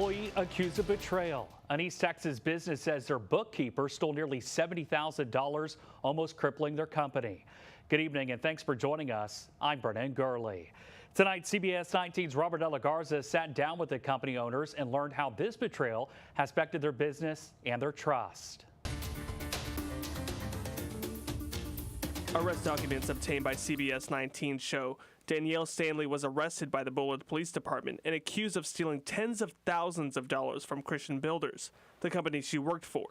Employee accused of betrayal. An East Texas business says their bookkeeper stole nearly $70,000, almost crippling their company. Good evening and thanks for joining us. I'm Brennan Gurley. Tonight, CBS 19's Robert De La Garza sat down with the company owners and learned how this betrayal has affected their business and their trust. Arrest documents obtained by CBS 19 show Danielle Stanley was arrested by the Bullard Police Department and accused of stealing tens of thousands of dollars from Christian Builders, the company she worked for.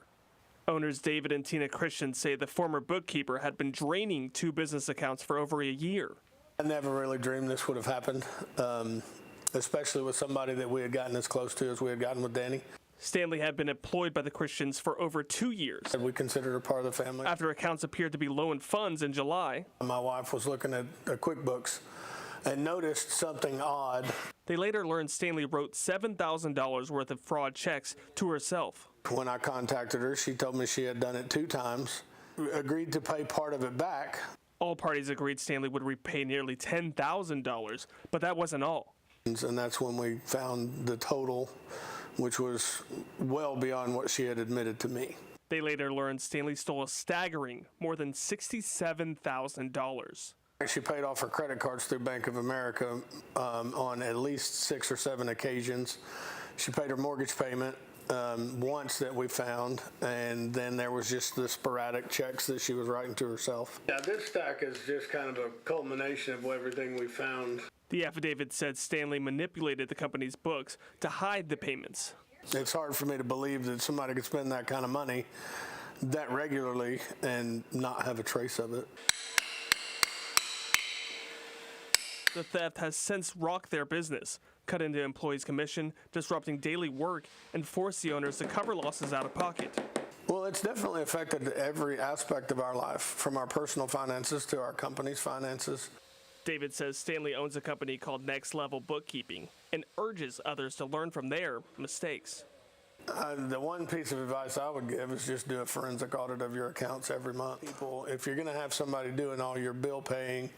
Owners David and Tina Christian say the former bookkeeper had been draining two business accounts for over a year. I never really dreamed this would have happened, especially with somebody that we had gotten as close to as we had gotten with Danny. Stanley had been employed by the Christians for over 2 years. We considered her part of the family. After accounts appeared to be low in funds in July, My wife was looking at QuickBooks and noticed something odd. they later learned Stanley wrote $7,000 worth of fraud checks to herself. When I contacted her, she told me she had done it 2 times, agreed to pay part of it back. All parties agreed Stanley would repay nearly $10,000, but that wasn't all. And that's when we found the total, which was well beyond what she had admitted to me. They later learned Stanley stole a staggering more than $67,000. She paid off her credit cards through Bank of America on at least 6 or 7 occasions. She paid her mortgage payment once that we found, and then there was just the sporadic checks that she was writing to herself. Yeah, this stack is just kind of a culmination of everything we found. The affidavit said Stanley manipulated the company's books to hide the payments. It's hard for me to believe that somebody could spend that kind of money that regularly and not have a trace of it. The theft has since rocked their business, cut into employees' commission, disrupting daily work, and forced the owners to cover losses out of pocket. Well, it's definitely affected every aspect of our life, from our personal finances to our company's finances. David says Stanley owns a company called Next Level Bookkeeping and urges others to learn from their mistakes. The one piece of advice I would give is just do a forensic audit of your accounts every month. If you're going to have somebody doing all your bill paying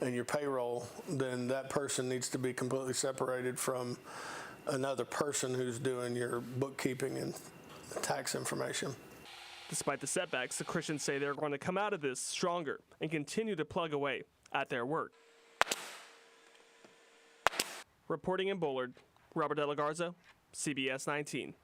and your payroll, then that person needs to be completely separated from another person who's doing your bookkeeping and tax information. Despite the setbacks, the Christians say they're going to come out of this stronger and continue to plug away at their work. Reporting in Bullard, Robert De La Garza, CBS 19.